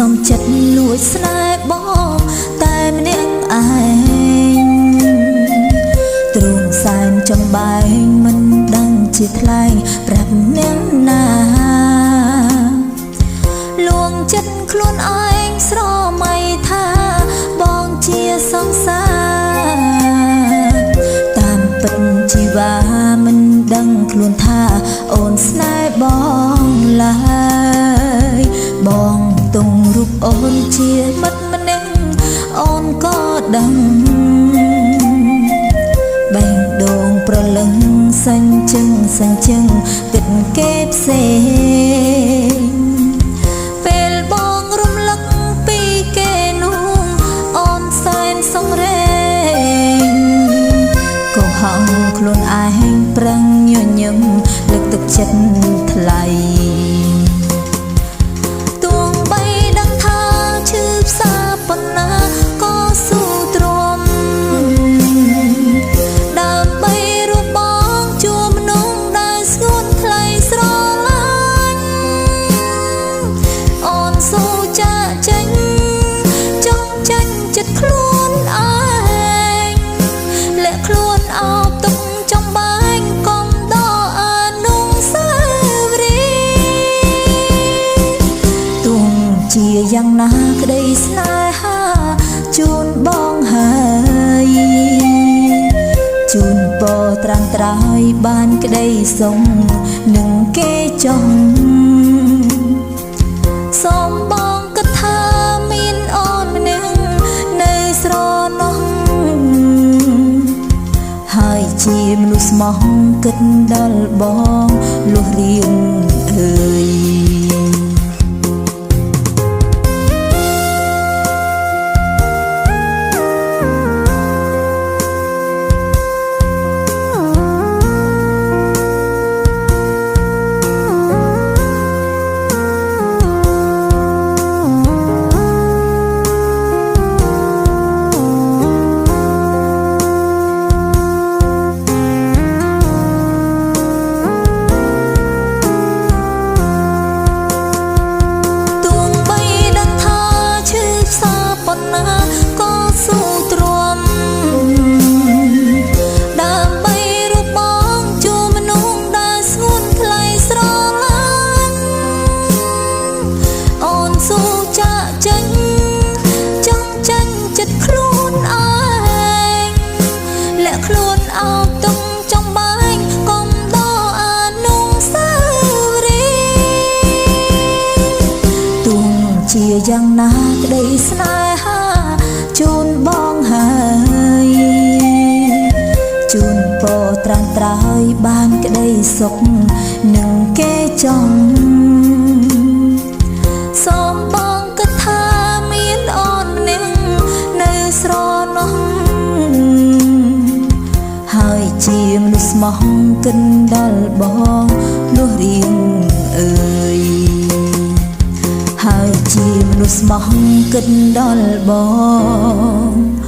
សំចិត្តលួចស្នេហ៍បងតែម្នាក់ឯងទ្រង់សែនចំបែងមិនដឹងជាថ្លែងប្រាប់អ្នកណាលួងចិត្តខ្លួនឯងស្រមៃថាបងជាសង្សារតាមពិតជីវ៉ាមិនដឹងខ្លួនថាអូនស្នេហ៍បងឡើយបងទងរូបអូនជាមិត្តម្នាក់អូនក៏ដឹងបែងដងប្រលឹងសាញ់ជឹងគិតគេផ្សេងពេលបងរំលឹកពីគេនោះអូនសែនសង្រេងក៏ហងខ្លួនឯងប្រឹងញញឹមលើកទឹកចិត្តថ្លៃខ្លួនឯងលាក់ខ្លួនអោបទុកចំបែងកុំដកអនុស្សាវរីយ៍ទោះជាយ៉ាងណាក្តីស្នេហាជូនបងហើយជូនពរត្រាំត្រើយបានក្តីសុំនឹងគេចង់សូមបងគិតថាមានអូនម្នាក់ស្រណោះហើយជាមនុស្សស្មោះគិតដល់បងលុះរៀងអើយខ្លួនឯងលាក់ខ្លួនអោបទុកចំបែងកុំដកអនុស្សាវរីយ៍ទោះជាយ៉ាងណាក្តីស្នេហាជូនបងហើយជូនពរត្រាំត្រើយបានក្តីសុខនឹងគេចង់សូមបងគិតថាមានអូនម្នាក់នៅស្រណោះហើយជាមនុស្សស្មោះគិតដល់បងលុះរៀងអើយហើយជាមនុស្សស្មោះគិតដល់បង